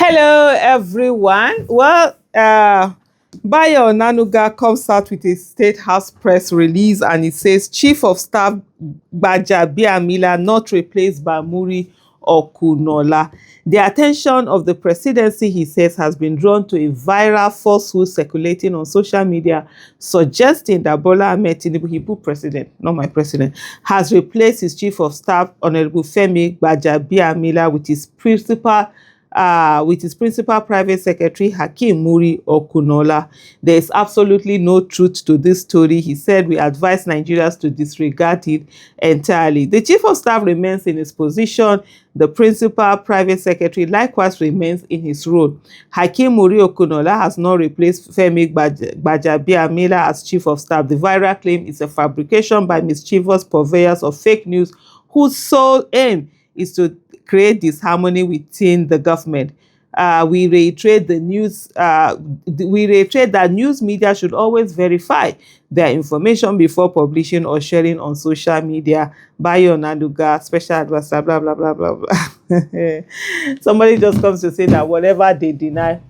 Hello, everyone. Bayo Nanuga comes out with a State House press release and it says Chief of Staff Gbajabiamila not replaced by Muri or Kunola. The attention of the presidency, he says, has been drawn to a viral falsehood circulating on social media suggesting that Bola Ahmed Tinubu, he put president, not my president, has replaced his Chief of Staff, Honorable Femi Gbajabiamila, with his principal private secretary, Hakeem Muri Okunola. There is absolutely no truth to this story. He said we advise Nigerians to disregard it entirely. The chief of staff remains in his position. The principal private secretary likewise remains in his role. Hakeem Muri Okunola has not replaced Femi Gbajabiamila as chief of staff. The viral claim is a fabrication by mischievous purveyors of fake news whose sole aim is to create disharmony within the government. We reiterate that news media should always verify their information before publishing or sharing on social media. Bayo Nanuga, special advisor, blah, blah, blah, blah, blah. Somebody just comes to say that whatever they deny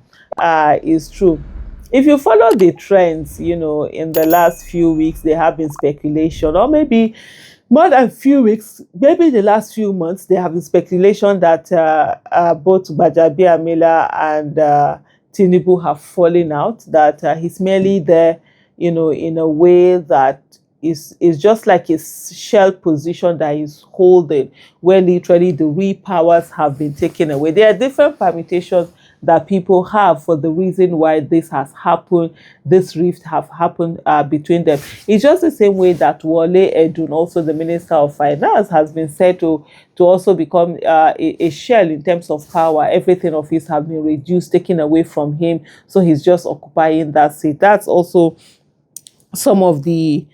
is true. If you follow the trends, in the last few weeks, there have been speculation, or maybe more than few weeks, maybe the last few months, there have been speculation that both Gbajabiamila and Tinubu have fallen out, that he's merely there, in a way that is just like a shell position that he's holding, where literally the real powers have been taken away. There are different permutations that people have for the reason why this has happened, this rift have happened between them. It's just the same way that Wole Edun, also the Minister of Finance, has been said to also become a shell in terms of power. Everything of his have been reduced, taken away from him, so he's just occupying that seat. That's also some of the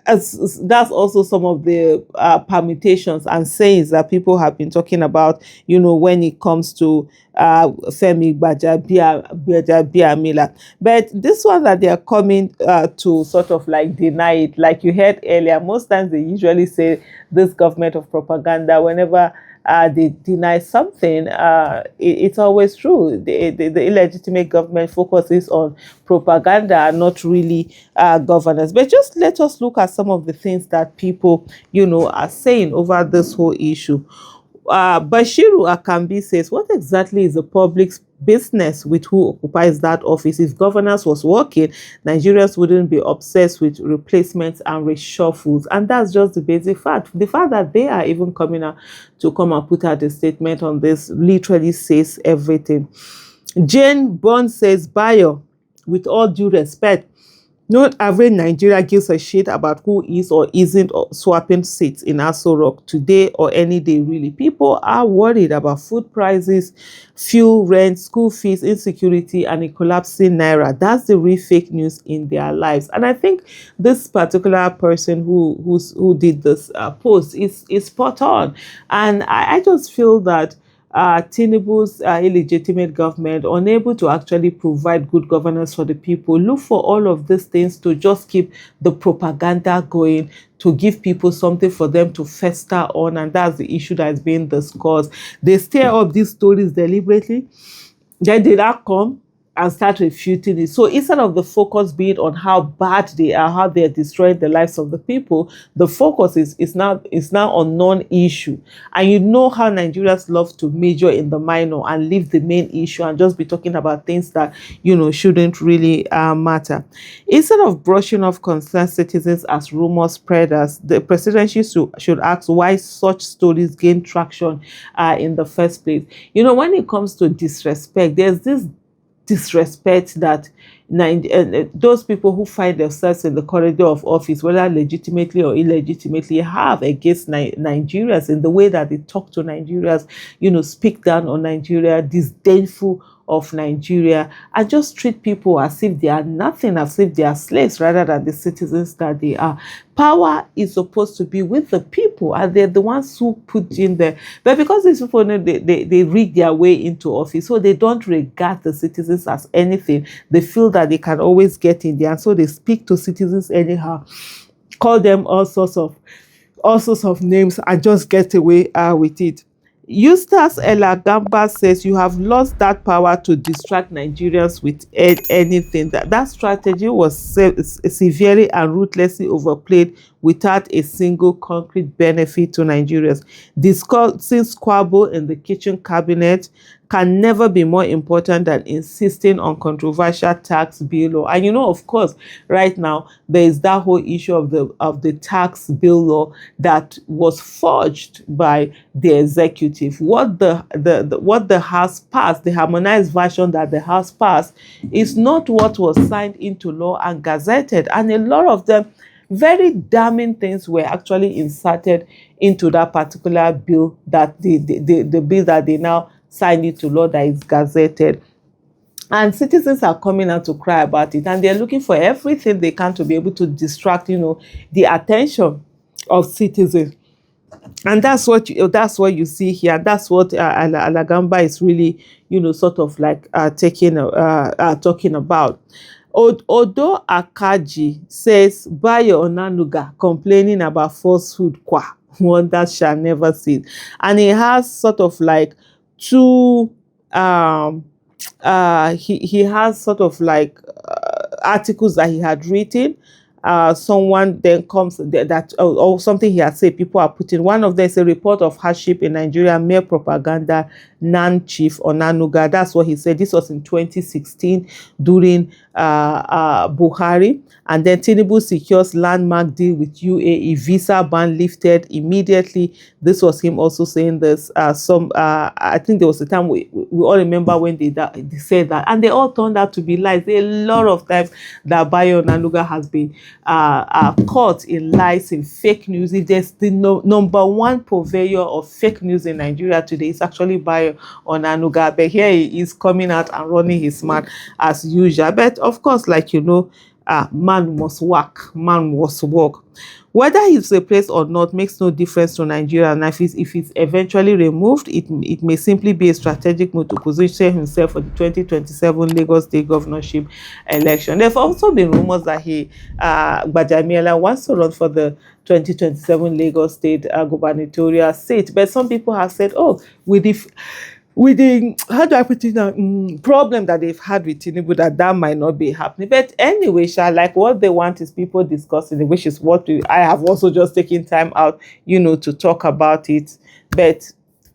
that's also some of the permutations and sayings that people have been talking about, when it comes to Femi Gbajabiamila. But this one that they are coming to sort of like deny it, like you heard earlier, most times they usually say this government of propaganda, whenever they deny something, it's always true. The illegitimate government focuses on propaganda, not really governance. But just let us look at some of the things that people, are saying over this whole issue. Bashiru Akambi says, what exactly is the public's business with who occupies that office? If governance was working, Nigerians wouldn't be obsessed with replacements and reshuffles. And that's just the basic fact. The fact that they are even coming out to come and put out a statement on this literally says everything. Jane Bond says, Bayo, with all due respect, not every Nigeria gives a shit about who is or isn't swapping seats in Aso Rock today or any day, really. People are worried about food prices, fuel, rent, school fees, insecurity, and a collapsing naira. That's the real fake news in their lives. And I think this particular person who did this post is spot on. And I just feel that Tinubu's illegitimate government, unable to actually provide good governance for the people, look for all of these things to just keep the propaganda going, to give people something for them to fester on, and that's the issue that is being discussed. They stir up these stories deliberately, then they not come and start refuting it. So instead of the focus being on how bad they are, how they're destroying the lives of the people, the focus is now on non-issue. And you know how Nigerians love to major in the minor and leave the main issue and just be talking about things that, shouldn't really matter. Instead of brushing off concerned citizens as rumor spreaders, the presidency should ask why such stories gain traction in the first place. When it comes to disrespect, there's this disrespect that those people who find themselves in the corridor of office, whether legitimately or illegitimately, have against Nigerians in the way that they talk to Nigerians, speak down on Nigeria, disdainful of Nigeria, and just treat people as if they are nothing, as if they are slaves rather than the citizens that they are. Power is supposed to be with the people, and they're the ones who put in there. But because these people, they rig their way into office, so they don't regard the citizens as anything. They feel that they can always get in there, and so they speak to citizens anyhow, call them all sorts of names, and just get away with it. Eustace Elagamba says you have lost that power to distract Nigerians with anything. That strategy was severely and ruthlessly overplayed without a single concrete benefit to Nigerians. Discussing squabble in the kitchen cabinet can never be more important than insisting on controversial tax bill law. And of course, right now there is that whole issue of the tax bill law that was forged by the executive. What the House passed, the harmonized version that the House passed, is not what was signed into law and gazetted. And a lot of them very damning things were actually inserted into that particular bill, that the bill that they now signed into law, that is gazetted. And citizens are coming out to cry about it, and they're looking for everything they can to be able to distract the attention of citizens. And that's what you see here. That's what Alagamba is really sort of like talking about. Odo Akaji says Bayo Onanuga complaining about falsehood kwa wonders shall never cease. And he has sort of like two he has sort of like articles that he had written. Someone then comes that or something he had said, people are putting. One of them is a report of hardship in Nigeria, mere propaganda, Nan Chief Onanuga. That's what he said. This was in 2016 during Buhari. And then Tinubu secures landmark deal with UAE, visa ban lifted immediately. This was him also saying this. I think there was a time we all remember when they said that, and they all turned out to be lies. There are a lot of times that Bayo Onanuga has been caught in lies, in fake news. If there's the number one purveyor of fake news in Nigeria today, it's actually Bayo Onanuga. But here he is coming out and running his mouth as usual. But of course, like man must work, man must work. Whether he's replaced or not makes no difference to Nigeria. And if it's eventually removed, it may simply be a strategic move to position himself for the 2027 Lagos State governorship election. There have also been rumors that Gbajabiamila wants to run for the 2027 Lagos State gubernatorial seat. But some people have said, oh, with the how do I put it now, problem that they've had with Tinubu, that might not be happening. But anyway, like what they want is people discussing it, which is what I have also just taken time out, to talk about it. But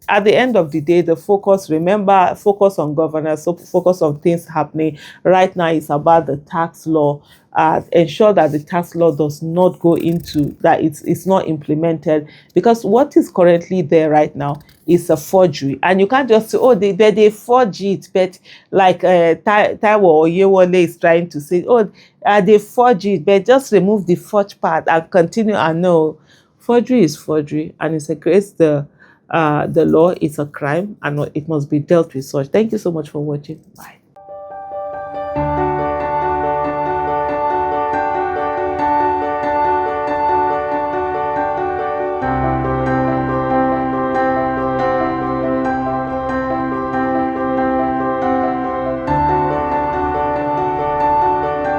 at the end of the day, the focus on governance, so focus on things happening right now is about the tax law. Ensure that the tax law does not go into that, it's not implemented, because what is currently there right now is a forgery. And you can't just say, oh, they forge it. But like Taiwo Oyewole is trying to say, oh, they forge it, but just remove the forged part and continue. And no, forgery is forgery, and it's against the law. It's a crime, and it must be dealt with such. Thank you so much for watching. Bye.